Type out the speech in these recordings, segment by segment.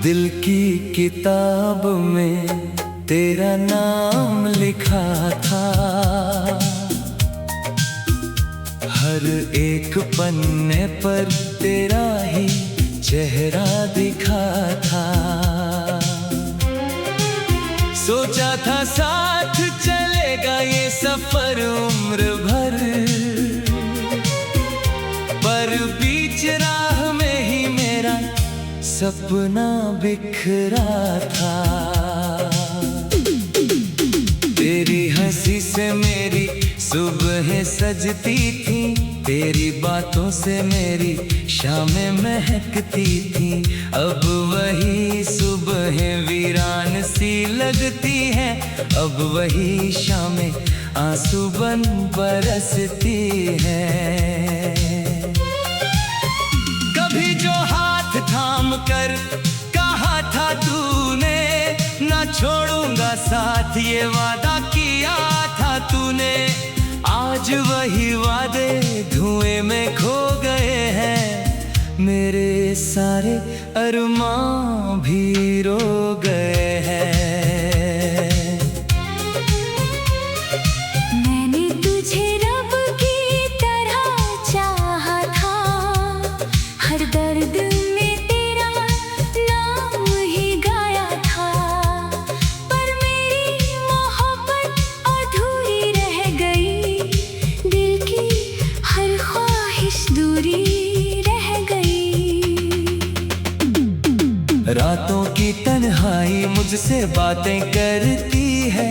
दिल की किताब में तेरा नाम लिखा था, हर एक पन्ने पर तेरा ही चेहरा दिखा था। सोचा था साथ चलेगा ये सफर उम्र भर, पर बीच राह में ही मेरा सपना बिखरा था। तेरी हंसी से मेरी सुबह सजती थी, तेरी बातों से मेरी शामें महकती थी। अब वही सुबह वीरान सी लगती है, अब वही शामें आंसू बन बरसती है। कभी जो हाथ थाम कर कहा था तूने, ना छोड़ूंगा साथ ये वादा किया था तूने, आज वही वादे धुएं में खो गए हैं। मेरे सारे अरमां भी रो गए हैं। मैंने तुझे रब की तरह चाहा था, हर दर्द में तेरा नाम ही गाया था, पर मेरी मोहब्बत अधूरी रह गई, दिल की हर ख्वाहिश दूरी रह गई। रातों की तन्हाई मुझसे बातें करती है,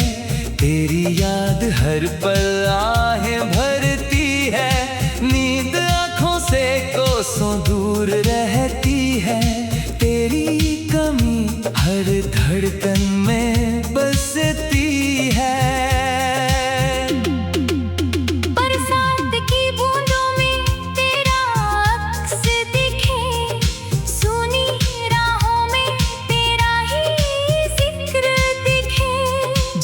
तेरी याद हर पल आहें भरती है। नींद आँखों से कोसों दूर रहती है, तेरी कमी हर धड़कन में बसती है। बरसात की बूंदों में तेरा अक्स दिखे, सुनी राहों में तेरा ही जिक्र दिखे।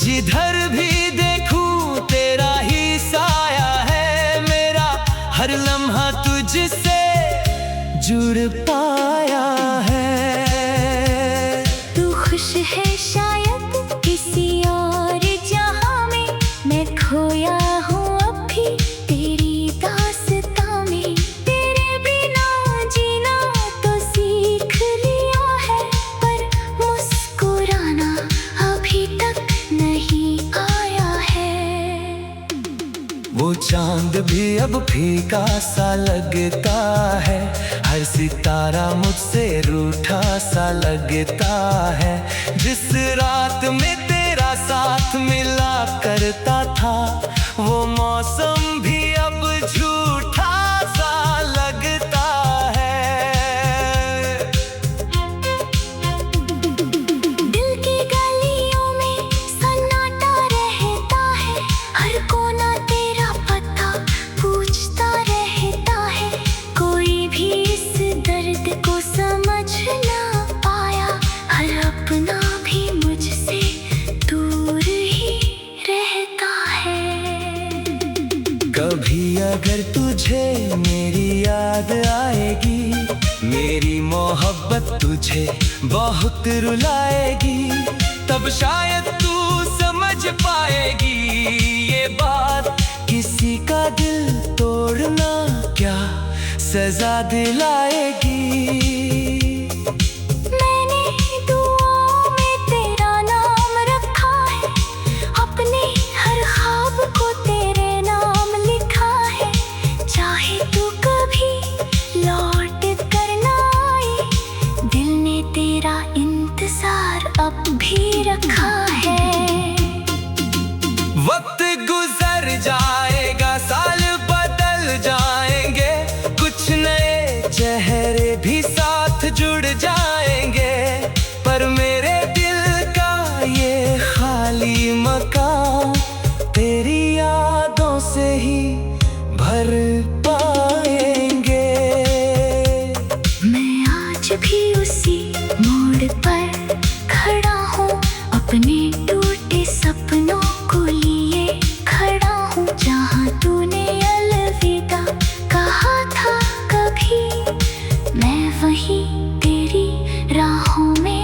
जिधर भी देखूं तेरा ही साया है, मेरा हर लम्हा तुझसे जुड़ पाया है। तू खुश है शायद किसी और जहां में, मैं खोया हूँ अब भी तेरी दास्तां में। तेरे बिना जीना तो सीख लिया है, पर मुस्कुराना अभी तक नहीं आया है। वो चांद भी अब फीका सा लगता है, हर सितारा मुझसे रूठा सा लगता है। जिस रात में तेरा साथ मिला करता था, वो मौसम भी अब झूठा सा लगता है। दिल की गलियों में सन्नाटा रहता है, हर कोना तेरा पता पूछता रहता है। कोई भी इस दर्द को समझ ना पाया, हर अपना भी मुझसे दूर ही रहता है। कभी अगर तुझे मेरी याद आएगी, मेरी मोहब्बत तुझे बहुत रुलाएगी, तब शायद तू समझ पाएगी ये बात, किसी का दिल तोड़ना क्या सजा दिलाएगी। मैंने दुआओं में तेरा नाम रखा है, अपने हर ख्वाब को तेरे नाम लिखा है। चाहे तू कभी लौट कर ना आए, दिल ने तेरा इंतजार अब भी रखा है। वक्त गुजर जाएगा, साल बदल जाएंगे, कुछ नए चेहरे भी साथ जुड़ जाएंगे, पर मेरे दिल का ये खाली मकान तेरी यादों से ही भर पाएंगे। मैं आज भी उसी मोड़ पर खड़ा हूँ, अपने टूटे सपनों को लिए खड़ा हूँ। जहाँ तूने अलविदा कहा था कभी, मैं वहीं तेरी राहों में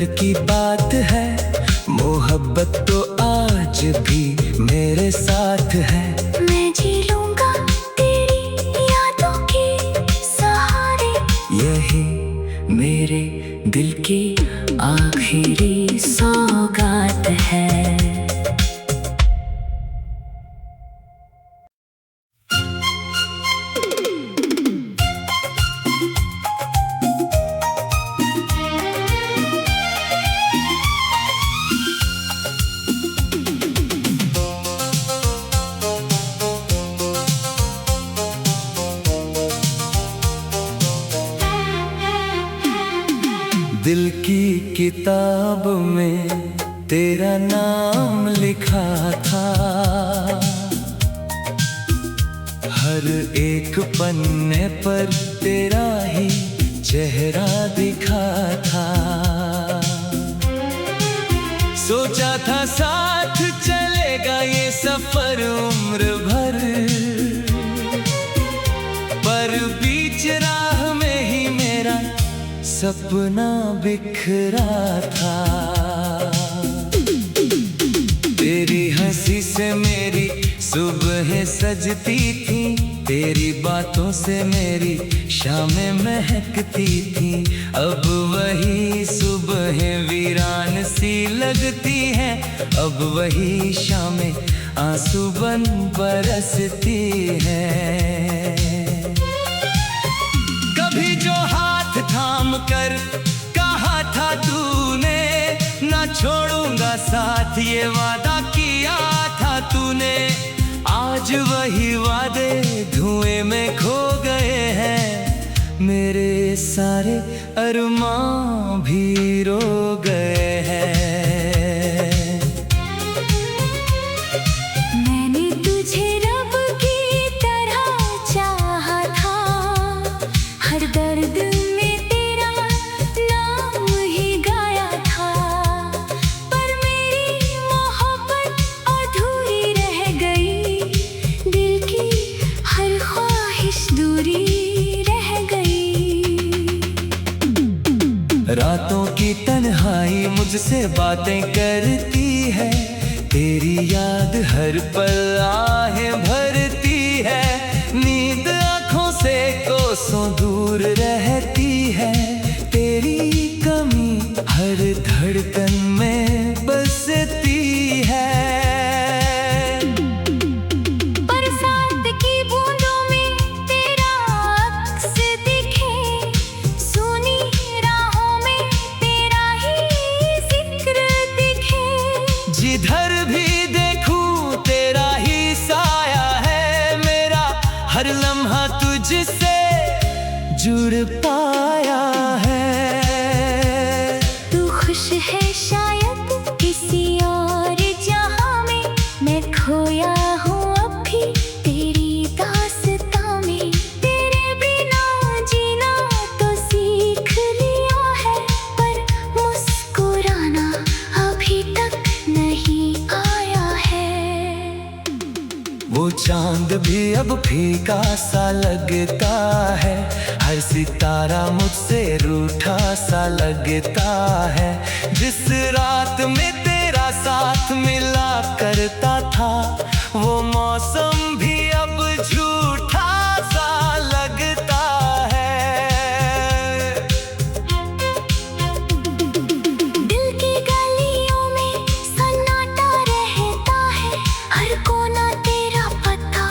अंदर की बात है, मोहब्बत तो आज भी मेरे साथ है। मैं जी लूंगा तेरी यादों के सहारे, यही मेरे दिल की आखिरी सौगात है। दिल की किताब में तेरा नाम लिखा था, हर एक पन्ने पर तेरा ही चेहरा दिखा था। सोचा था साथ चलेगा ये सफर उम्र भर, पर बीच राह में ही मेरा सपना बिखरा था। तेरी हंसी से मेरी सुबह सजती थी, तेरी बातों से मेरी शामें महकती थी। अब वही सुबह वीरान सी लगती है, अब वही शामें आंसू बन बरसती है। कभी जो हाथ थाम कर कहा था तूने, ना छोड़ूंगा साथ ये वादा किया था तूने। आज वही वादे धुएं में खो गए हैं, मेरे सारे अरमां भी रो गए हैं। मैंने तुझे रब की तरह चाहा था, हर दर्द में तेरा नाम ही गाया था। पर मेरी मोहब्बत अधूरी रह गई, दिल की हर ख्वाहिश दूरी रह गई। रातों की तन्हाई मुझसे बातें करती है, तेरी याद हर पल आहें भरती है। नींद आँखों से कोसों दूर रहती है, तेरी कमी हर धड़कन में बसती है। बरसात की बूंदों में तेरा अक्स दिखे, सुनी राहों में तेरा ही जिक्र दिखे। जिधर भी देखूं तेरा ही साया है, मेरा हर लम्हा तुझसे जुड़ पाया है। तू खुश है शायद किसी और जहां में, मैं खोया हूँ अब भी तेरी दास्तां में। तेरे बिना जीना तो सीख लिया है, पर मुस्कुराना अभी तक नहीं आया है। वो चांद भी अब फीका सा लगता है, हर सितारा मुझसे रूठा सा लगता है। जिस रात में तेरा साथ मिला करता था, वो मौसम भी अब झूठा सा लगता है। दिल की गलियों में सन्नाटा रहता है, हर कोना तेरा पता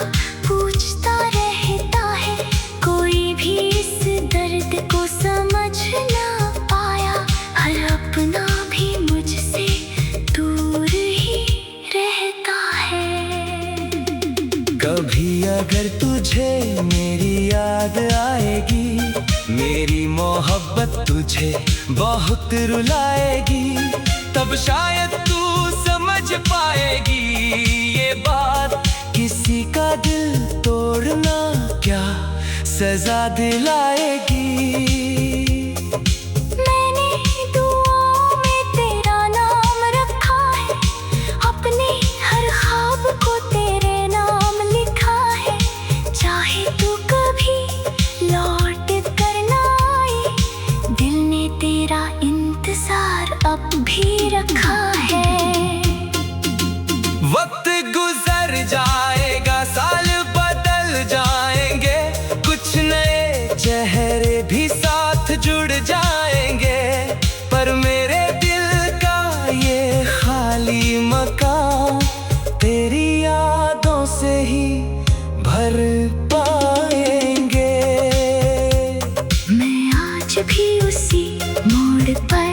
पूछता रहता है। कोई भी इस दर्द को समझ ना पाया, हर अपना भी मुझसे दूर ही रहता है। कभी अगर तुझे मेरी याद आएगी, मेरी मोहब्बत तुझे बहुत रुलाएगी, तब शायद तू समझ पाएगी ये बात, किसी का दिल तोड़ना क्या सजा दिलाएगी। मैंने दुआओं में तेरा नाम रखा है, अपने हर ख्वाब को तेरे नाम लिखा है। चाहे तू कभी लौट कर ना आए, दिल ने तेरा इंतजार अब भी रखा है। वक्त गुजर जाएगा, साल बदल जाएंगे, कुछ नए चेहरे भी साथ जुड़ जाएंगे, पर मेरे दिल का ये खाली मकान तेरी यादों से ही भर पाएंगे। मैं आज भी उसी मोड़ पर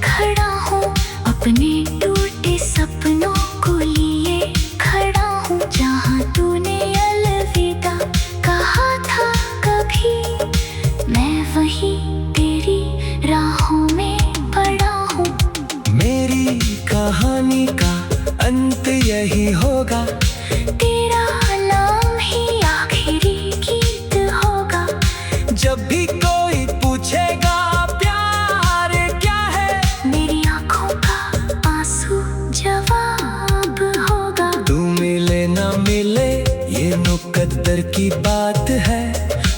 खड़ा हूँ, अपने टूटे सपनों को लिए खड़ा हूँ। जहाँ तूने अलविदा कहा था कभी, मैं वहीं तेरी राहों में पड़ा हूँ। मेरी कहानी का अंत यही होगा, तेरा नाम ही आखिरी गीत होगा। जब भी कोई पूछेगा प्यार क्या है, मेरी आंखों का आंसू जवाब होगा। तू मिले ना मिले ये मुकद्दर की बात है,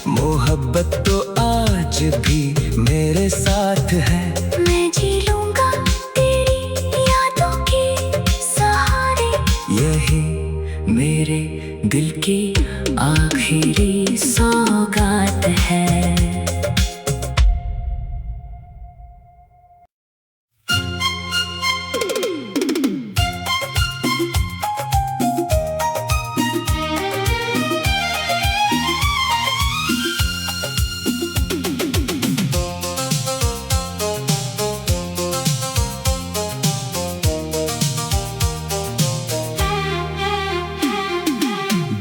मोहब्बत तो आज भी मेरे साथ है। मैं जी लूंगा तेरी यादों के सहारे, यही मेरे दिल की आखिरी सौगात है।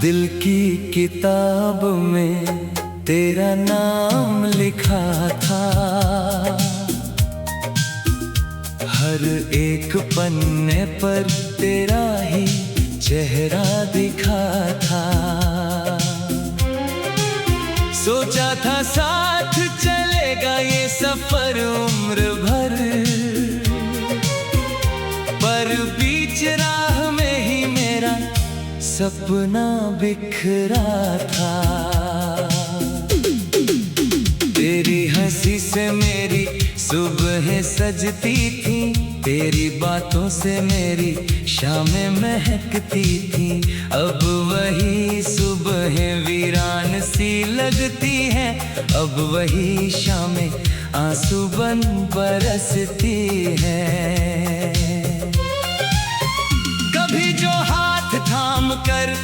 दिल की किताब में तेरा नाम लिखा था, हर एक पन्ने पर तेरा ही चेहरा दिखा था। सोचा था साथ चलेगा ये सफर उम्र भर, पर बीच राह में ही मेरा सपना बिखरा था। तेरी हंसी से मेरी सुबह सजती थी, तेरी बातों से मेरी शामें महकती थी। अब वही सुबह वीरान सी लगती है, अब वही शामें आंसू बन बरसती है। कभी जो हाथ थाम कर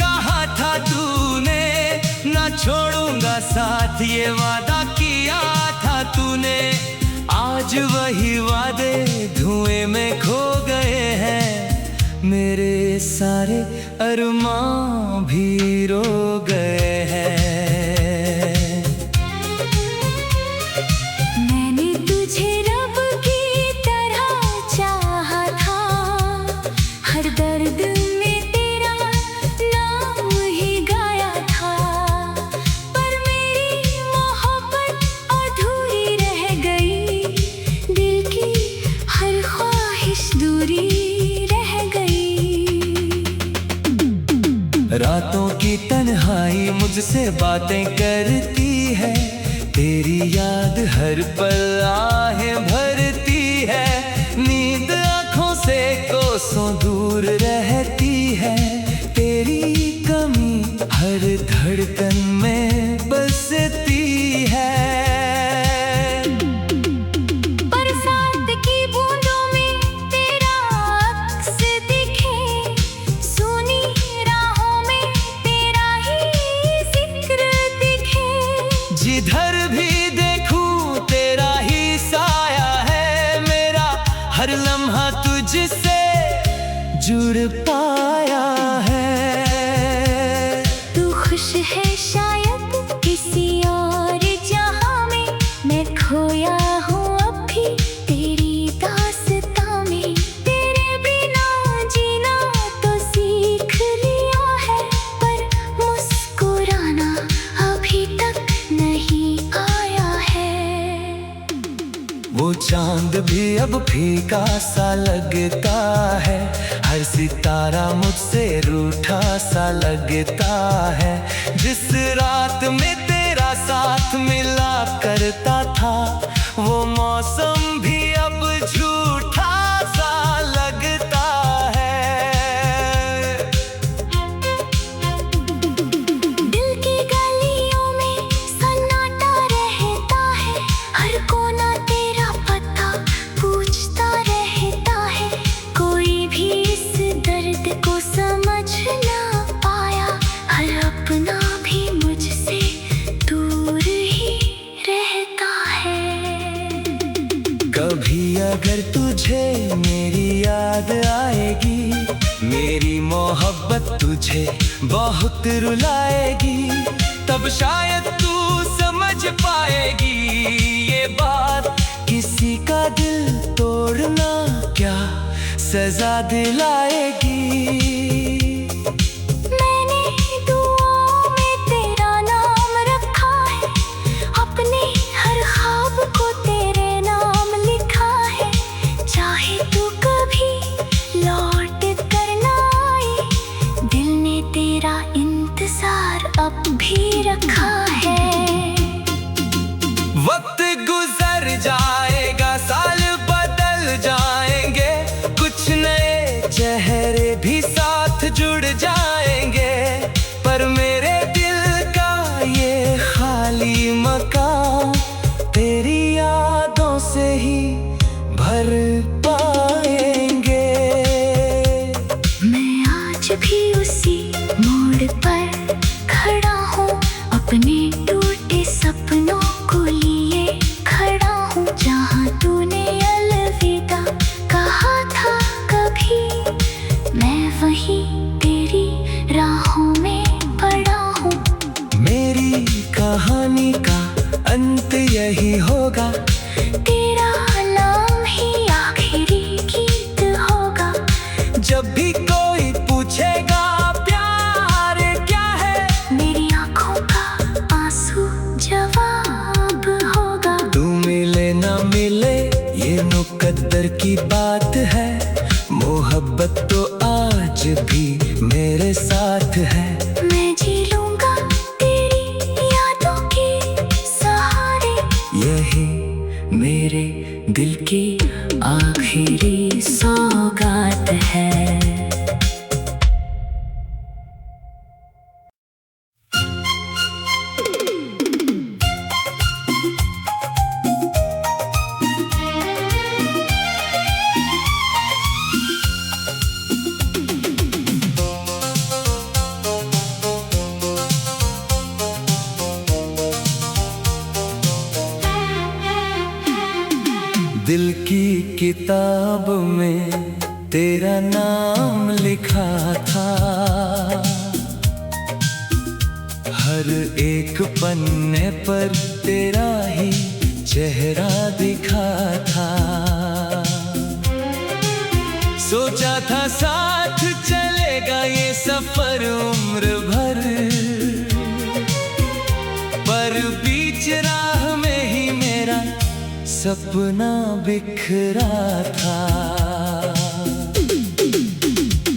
कहा था तूने, ना छोड़ूंगा साथ ये वादा किया था तूने, आज वही वादे धुएं में खो गए हैं। मेरे सारे अरमां भी रो गए हैं। मैंने तुझे रब की तरह चाहा था, हर दर्द में तेरा नाम ही गाया था, पर मेरी मोहब्बत अधूरी रह गई, दिल की हर ख्वाहिश दूरी रह गई। रातों की तन्हाई मुझसे बातें करती है, तेरी याद हर पल आहें भरती है। नींद आँखों से कोसों दूर रहती है, तेरी कमी हर धड़कन में बसती है। बरसात की बूंदों में तेरा अक्स दिखे, सुनी राहों में तेरा ही जिक्र दिखे। जिधर भी देखूं तेरा ही साया है, मेरा हर लम्हा तुझसे जुड़ पाया है। तू खुश है शायद किसी और जहां में, मैं खोया हूँ अब भी तेरी दास्तां में। तेरे बिना जीना तो सीख लिया है, पर मुस्कुराना अभी तक नहीं आया है। वो चांद भी अब फीका सा लगता है, हर सितारा मुझसे रूठा सा लगता है। जिस रात में तेरा साथ मिला करता था, वो मौसम भी अब झूठा कभी अगर तुझे मेरी याद आएगी, मेरी मोहब्बत तुझे बहुत रुलाएगी, तब शायद तू समझ पाएगी ये बात, किसी का दिल तोड़ना क्या सजा दिलाएगी। मैंने दुआओं में तेरा नाम रखा है, अपने हर ख्वाब को तेरे नाम लिखा है, चाहे तू कभी लौट कर ना आए, दिल ने तेरा इंतजार अब भी रखा है। वक्त गुजर जाएगा, साल बदल जाएंगे, कुछ नए चेहरे भी साथ जुड़ जाएंगे, पर मेरे दिल का ये खाली मकान तेरी यादों से ही भर पाएंगे। मैं आज भी उसी मोड़ पर खड़ा हूँ, अपने टूटे सपनों को लिए खड़ा हूँ, जहाँ तूने अलविदा कहा था कभी, मैं वहीं तेरी राहों में पड़ा हूँ। मेरी कहानी का अंत यही होगा, तेरा नाम ही आखिरी गीत होगा, जब भी कोई पूछेगा प्यार क्या है, मेरी आंखों का आंसू जवाब होगा। तू मिले ना मिले ये मुकद्दर की बात है, मोहब्बत तो आज भी मेरे साथ है। मैं जी लूंगा तेरी यादों के सहारे, यही मेरे दिल की आखिरी सौगात है। दिल की किताब में तेरा नाम लिखा था, हर एक पन्ने पर तेरा ही चेहरा दिखा था। सोचा था साथ चलेगा ये सफर उम्र भर, पर बीच राह में ही मेरा सपना बिखरा था।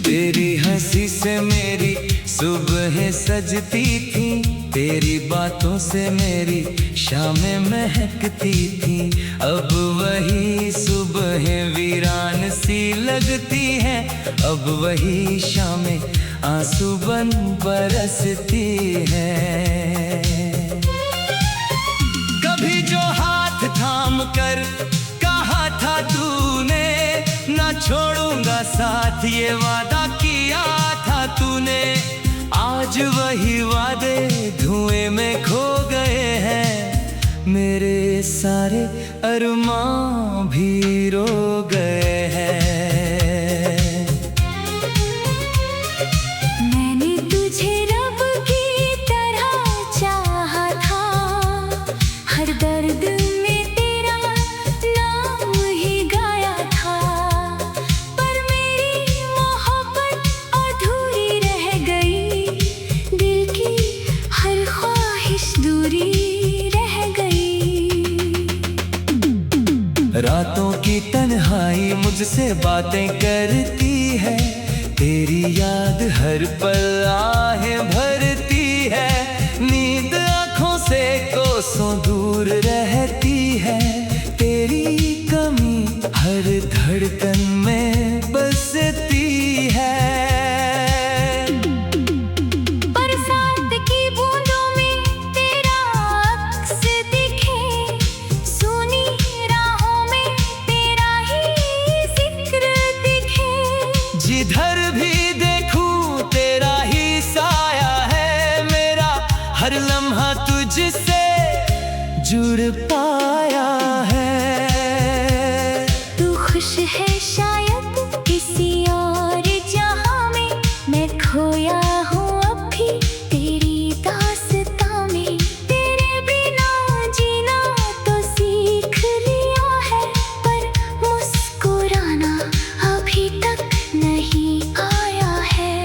तेरी हंसी से मेरी सुबह सजती थी, तेरी बातों से मेरी शामें महकती थी, अब वही सुबह वीरान सी लगती है, अब वही शामें आंसू बन बरसती है। कभी जो हाथ थाम कर कहा था तूने, ना छोड़ूंगा साथ ये वादा किया था तूने, आज वही वादे धुएं में खो गए हैं, मेरे सारे अरमां भी रो गए हैं। मैंने तुझे रब की तरह चाहा था, हर दर्द में तेरा नाम ही गाया था, पर मेरी मोहब्बत अधूरी रह गई, दिल की हर ख्वाहिश दूरी रह गई। रातों की तन्हाई मुझसे बातें करती है, तेरी याद हर पल आहें भरती है, नींद आँखों से कोसों दूर रहती है, तेरी कमी हर धड़कन में बसती है। बरसात की बूंदों में तेरा अक्स दिखे, सुनी राहों में तेरा ही जिक्र दिखे, जिधर भी देखूं तेरा ही साया है, मेरा हर लम्हा तुझसे जुड़ पाया है। खुश है शायद किसी और जहां में, मैं खोया हूँ अब भी तेरी दास्तां में। तेरे बिना जीना तो सीख लिया है, पर मुस्कुराना अभी तक नहीं आया है।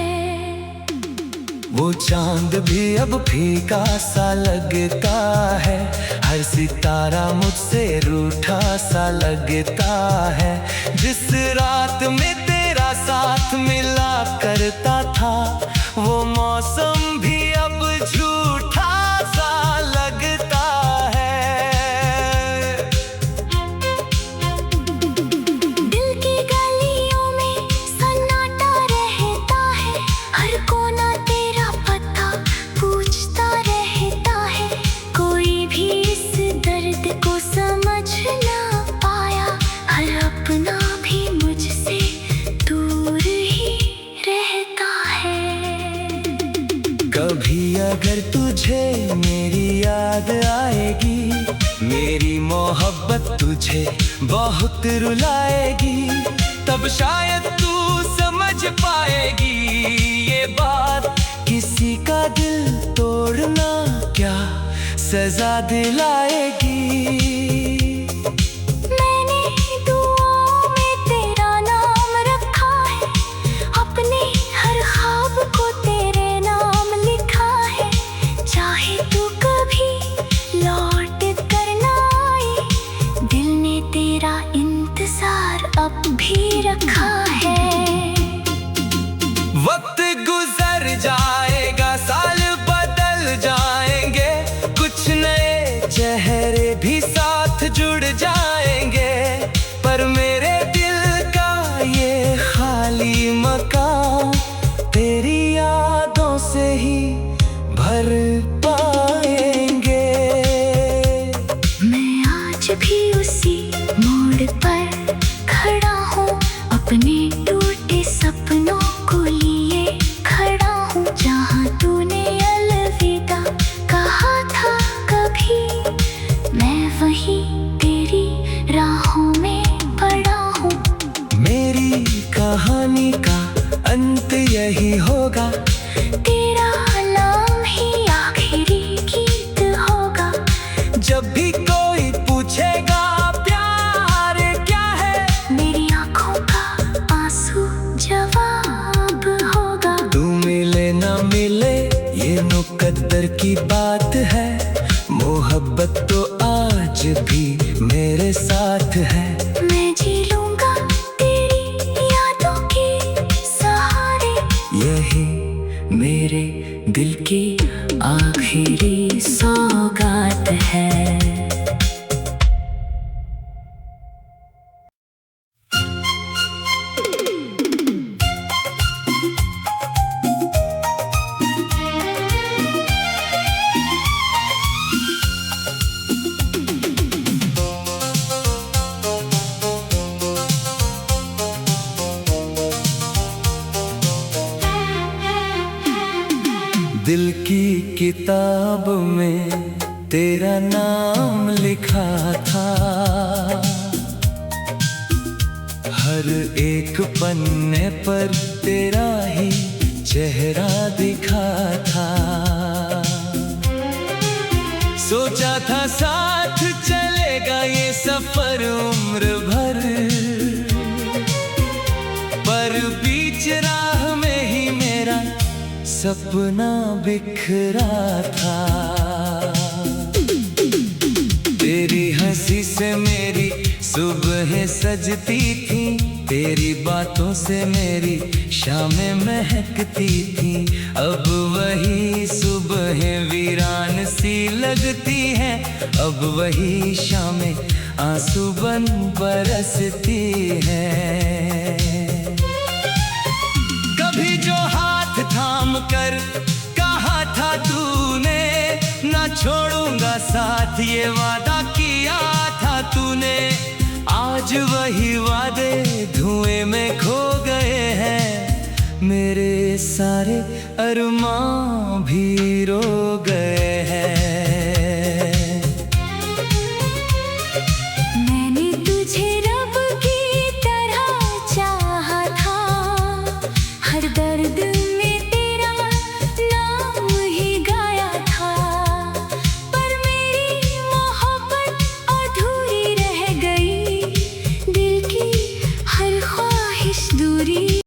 वो चांद भी अब फीका सा लगता है, हर सितारा मुझसे रूठा सा लगता है। जिस रात में तेरा साथ मिला करता था, वो मौसम भी अब झूठा सा लगता है। दिल की गलियों में सन्नाटा रहता है, हर कोना तेरा पता पूछता रहता है। कोई भी इस दर्द को समझ ना पाया, हर अपना भी मुझसे दूर ही रहता है। कभी अगर तुझे मेरी याद आएगी, मेरी मोहब्बत तुझे बहुत रुलाएगी, तब शायद तू समझ पाएगी ये बात, किसी का दिल तोड़ना क्या सजा दिलाएगी। मैंने दुआओं में तेरा नाम रखा है, अपने हर ख्वाब को तेरे नाम लिखा है। चाहे तू कभी लौट कर ना आए, दिल ने तेरा इंतजार अब भी रखा है। वक्त गुजर जाएगा, साल बदल जाएंगे, कुछ नए चेहरे भी साथ जुड़ जाएंगे, पर मेरे दिल का ये खाली मकान तेरी यादों से ही भर पाएंगे। मैं आज भी उसी मोड़ पर खड़ा हूँ, अपने टूटे सपनों को लिए खड़ा हूँ। जहाँ तूने अलविदा कहा था कभी, मैं वहीं तेरी राहों में पड़ा हूँ। मेरी कहानी का अंत यही होगा, तेरा नाम ही आखिरी गीत होगा। जब भी कोई पूछेगा प्यार क्या है, मेरी आंखों का आंसू जवाब होगा। तू मिले ना मिले ये मुकद्दर की बात है, मोहब्बत तो आज भी मेरे साथ है। मैं जी लूंगा तेरी यादों के सहारे, यही मेरे दिल की आखिरी सौगात है। दिल की किताब में तेरा नाम लिखा था, हर एक पन्ने पर तेरा ही चेहरा दिखा था। सोचा था साथ चलेगा ये सफर उम्र भर, पर बीच राह में ही मेरा सपना बिखरा था। तेरी हंसी से मेरी सुबह सजती थी, तेरी बातों से मेरी शामें महकती थी। अब वही सुबह वीरान सी लगती है, अब वही शामें आंसू बन बरसती है। कभी जो हाथ थाम कर कहा था तूने, ना छोड़ूंगा साथ ये वादा किया था तूने, आज वही वादे धुएं में खो गए हैं। मेरे सारे अरमां भी रो